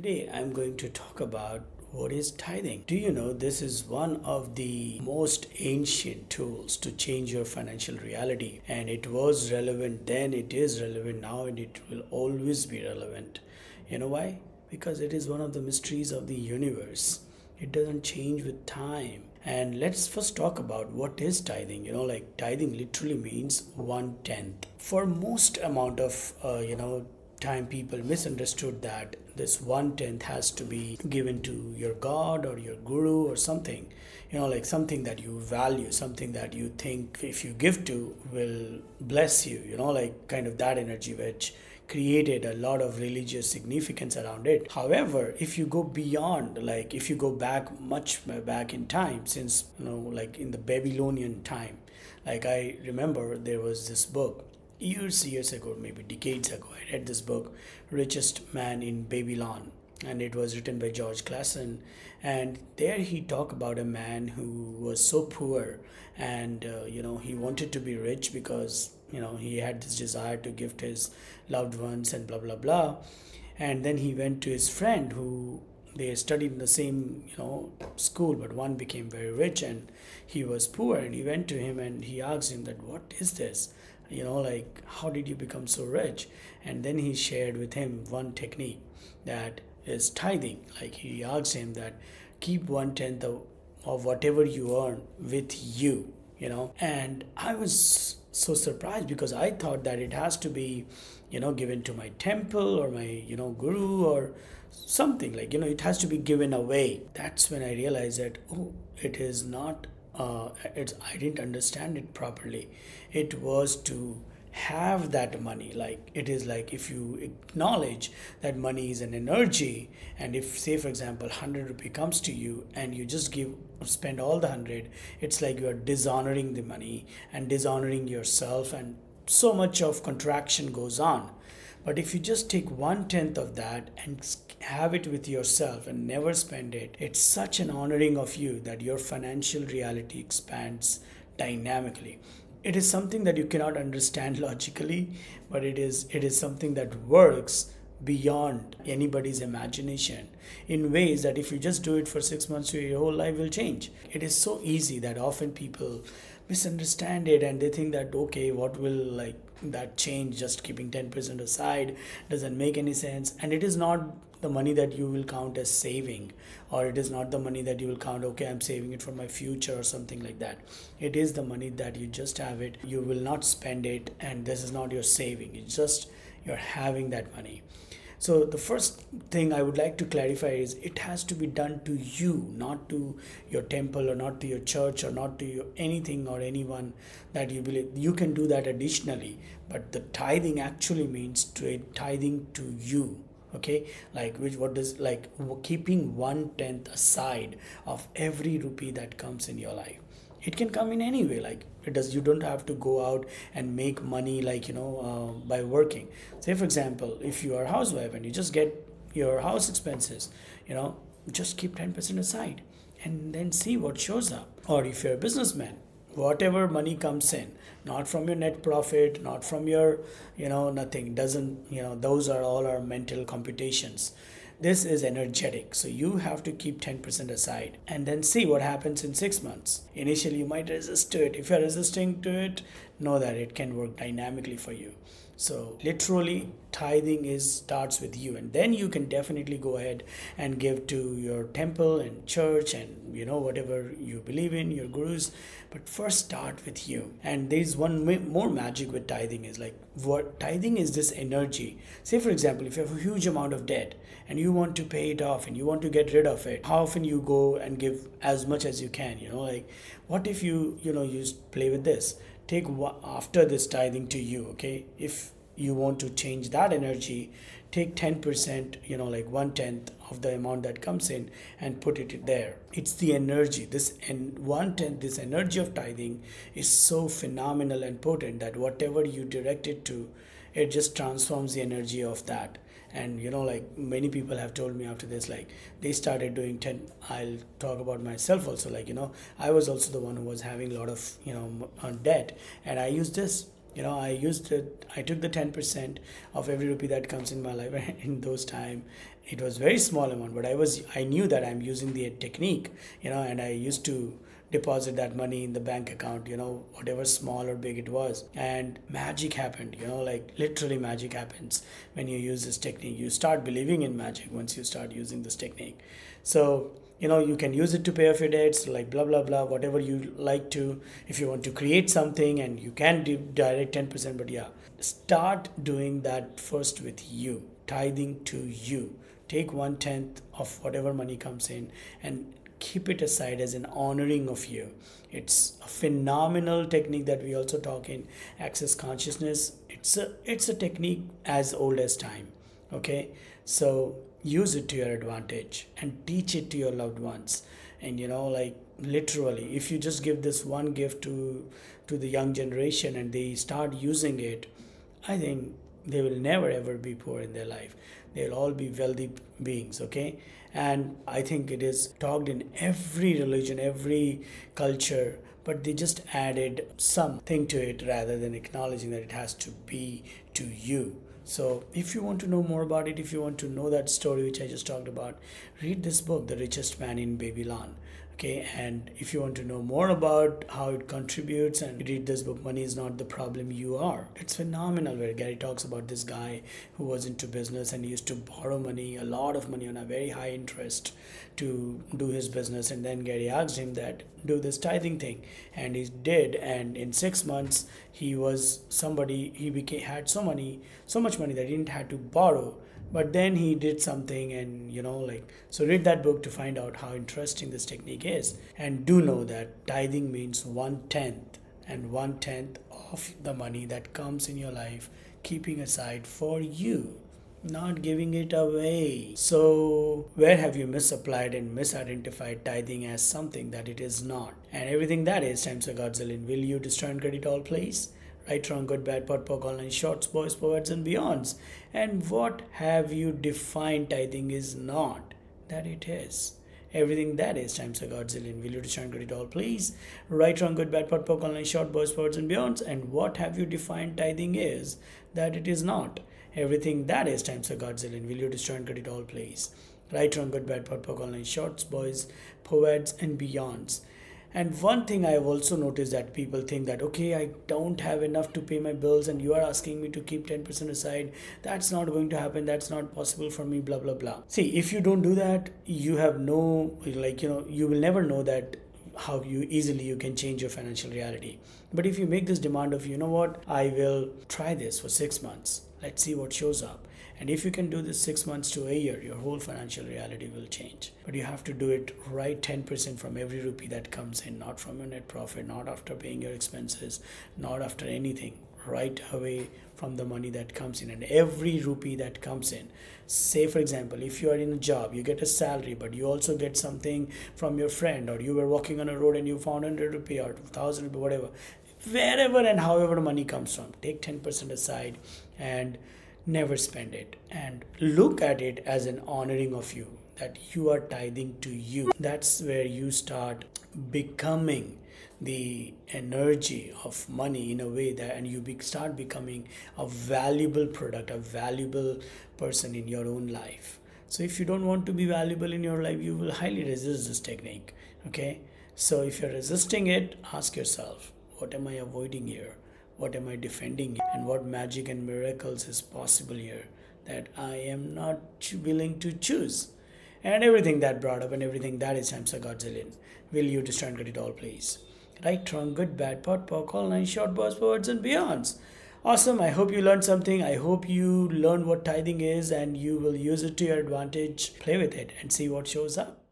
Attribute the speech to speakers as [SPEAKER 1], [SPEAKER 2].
[SPEAKER 1] Today I'm going to talk about what is tithing. Do you know this is one of the most ancient tools to change your financial reality, and it was relevant then, it is relevant now, and it will always be relevant. You know why? Because it is one of the mysteries of the universe. It doesn't change with time. And let's first talk about what is tithing. Tithing literally means 1/10. For most amount of time, people misunderstood that this 1/10 has to be given to your god or your guru or something, like something that you value, something that you think if you give to will bless you, like kind of that energy which created a lot of religious significance around it. However, if you go beyond, like if you go back much back in time, since like in the Babylonian time, like I remember there was this book years ago, maybe decades ago. I read this book, Richest Man in Babylon, and it was written by George Clason. And there he talked about a man who was so poor, and he wanted to be rich because he had this desire to gift his loved ones and blah blah blah. And then he went to his friend who they studied in the same school, but one became very rich and he was poor, and he went to him and he asked him that, what is this, like how did you become so rich? And then he shared with him one technique, that is tithing. Like he asked him that keep 1/10 of whatever you earn with you. And I was so surprised because I thought that it has to be given to my temple or my guru or something, like it has to be given away. That's when I realized that, oh, it is not I didn't understand it properly. It was to have that money. Like it is like if you acknowledge that money is an energy, and if, say for example, 100 rupee comes to you and you just spend all the 100, it's like you are dishonoring the money and dishonoring yourself, and so much of contraction goes on. But if you just take 1/10 of that and have it with yourself and never spend it, it's such an honoring of you that your financial reality expands dynamically. It is something that you cannot understand logically, but it is something that works beyond anybody's imagination in ways that if you just do it for 6 months, your whole life will change. It is so easy that often people misunderstand it and they think that, okay, what will like that change, just keeping 10% aside doesn't make any sense. And it is not the money that you will count as saving, or it is not the money that you will count, okay, I'm saving it for my future or something like that. It is the money that you just have it, you will not spend it, and this is not your saving, it's just you're having that money. So the first thing I would like to clarify is it has to be done to you, not to your temple or not to your church or not to your anything or anyone that you believe. You can do that additionally, but the tithing actually means tithing to you. Okay, like what does, like keeping 1/10 aside of every rupee that comes in your life. It can come in any way, like it does. You don't have to go out and make money like by working. Say for example, if you are a housewife and you just get your house expenses, just keep 10% aside and then see what shows up. Or if you're a businessman, whatever money comes in, not from your net profit, not from your nothing, doesn't those are all our mental computations. This is energetic, so you have to keep 10% aside and then see what happens in 6 months. Initially you might resist to it. If you're resisting to it, know that it can work dynamically for you. So literally tithing starts with you, and then you can definitely go ahead and give to your temple and church and whatever you believe in, your gurus. But first start with you. And there's one more magic with tithing, is like what tithing is, this energy. Say for example, if you have a huge amount of debt and you want to pay it off and you want to get rid of it, how often you go and give as much as you can, like what if you play with this, take after this tithing to you, okay? If you want to change that energy, take 10%, like 1/10 of the amount that comes in and put it there. It's the energy, this, and 1/10, this energy of tithing is so phenomenal and potent that whatever you direct it to, it just transforms the energy of that. And like many people have told me after this, like they started doing 10. I'll talk about myself also, like I was also the one who was having a lot of debt, and I used this I used it. I took the 10% of every rupee that comes in my life. In those time, it was very small amount, but I knew that I'm using the technique, and I used to deposit that money in the bank account, whatever small or big it was. And magic happened, like literally magic happens when you use this technique. You start believing in magic once you start using this technique. So, you can use it to pay off your debts, like blah, blah, blah, whatever you like to. If you want to create something, and you can do direct 10%, but yeah, start doing that first with you, tithing to you. Take 1/10 of whatever money comes in and keep it aside as an honoring of you. It's a phenomenal technique that we also talk in Access Consciousness. It's a technique as old as time. Okay, so use it to your advantage and teach it to your loved ones. And like literally, if you just give this one gift to the young generation and they start using it, I think they will never ever be poor in their life. They'll all be wealthy beings. Okay, and I think it is talked in every religion, every culture, but they just added something to it rather than acknowledging that it has to be to you. So if you want to know more about it, if you want to know that story which I just talked about, read this book, The Richest Man in Babylon. Okay, and if you want to know more about how it contributes, and read this book, Money is Not the Problem, You Are. It's phenomenal, where Gary talks about this guy who was into business and he used to borrow money, a lot of money on a very high interest to do his business. And then Gary asked him that, do this tithing thing, and he did. And in 6 months, he had so much money that he didn't have to borrow. But then he did something, and so read that book to find out how interesting this technique is. And do know that tithing means 1/10, and 1/10 of the money that comes in your life, keeping aside for you, not giving it away. So where have you misapplied and misidentified tithing as something that it is not? And everything that is times a godzillion. Will you destroy and credit all, please? Right, wrong, good, bad, pot, pock, online, shorts, boys, poets, and beyonds. And what have you defined tithing is not? That it is. Everything that is times a godzillion. Will you destroy and credit all, please? Right, wrong, good, bad, pot, pock, online, short, boys, poets, and beyonds. And what have you defined tithing is? That it is not. Everything that is times a godzillion. Will you destroy and credit all, please? Right, wrong, good, bad, pot, pock, online, shorts, boys, poets, and beyonds. And one thing I have also noticed, that people think that, okay, I don't have enough to pay my bills and you are asking me to keep 10% aside. That's not going to happen. That's not possible for me, blah, blah, blah. See, if you don't do that, you have you will never know that how easily you can change your financial reality. But if you make this demand of, what, I will try this for 6 months. Let's see what shows up. And if you can do this 6 months to a year, your whole financial reality will change. But you have to do it right 10% from every rupee that comes in, not from your net profit, not after paying your expenses, not after anything, right away from the money that comes in. And every rupee that comes in, say for example, if you are in a job, you get a salary, but you also get something from your friend, or you were walking on a road and you found 100 rupee or 1000 rupee, whatever, wherever and however money comes from, take 10% aside and never spend it, and look at it as an honoring of you, that you are tithing to you. That's where you start becoming the energy of money in a way that, and you start becoming a valuable product, a valuable person in your own life. So if you don't want to be valuable in your life, you will highly resist this technique. Okay, so if you're resisting it, ask yourself, what am I avoiding here? What am I defending? And what magic and miracles is possible here that I am not willing to choose? And everything that brought up, and everything that is times a godzillion. Will you destroy and get it all, please? Right, wrong, good, bad, pot, pock, all nine, short, boss, words, and beyonds. Awesome. I hope you learned something. I hope you learned what tithing is and you will use it to your advantage. Play with it and see what shows up.